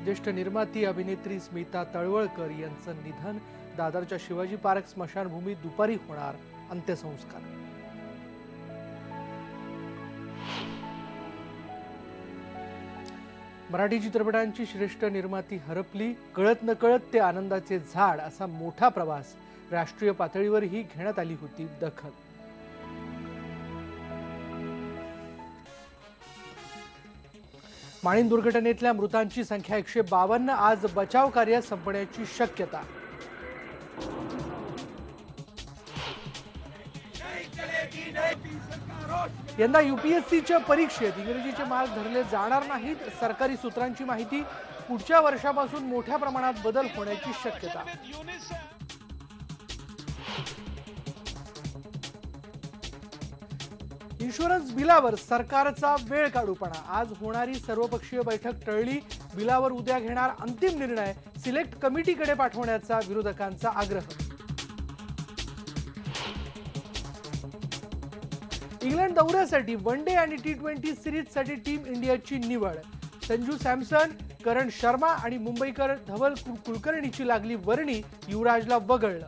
ज्येष्ठ निर्माती अभिनेत्री स्मिता तळवळकर यांचं निधन। दादरच्या शिवाजी पार्क स्मशानभूमीत दुपारी होणार अंत्यसंस्कार। मराठी चित्रपटांची श्रेष्ठ निर्माती हरपली। कळत नकळत ते आनंदाचे झाड असा मोठा प्रवास। राष्ट्रीय पातळीवरही घेण्यात आली होती दखल। माळीण दुर्घटनेतल्या मृतांची संख्या 152। आज बचाव कार्य संपण्याची शक्यता। यंदा यूपीएससीच्या परीक्षेत इंग्रजीचे मार्क धरले जाणार नाहीत। सरकारी सूत्रांची माहिती। पुढच्या वर्षापासून मोठ्या प्रमाणात बदल होण्याची शक्यता। इन्शुरन्स बिलावर सरकारचा वेळ काढूपणा। आज होणारी सर्वपक्षीय बैठक टळली। बिलावर उद्या घेणार अंतिम निर्णय। सिलेक्ट कमिटीकडे पाठवण्याचा विरोधकांचा आग्रह। इंग्लंड दौऱ्यासाठी वनडे आणि टी20 सिरीजसाठी टीम इंडियाची निवड। संजू सॅमसन, करण शर्मा आणि मुंबईकर धवल कुलकर्णीची लागली वर्णी। युवराजला वगळलं।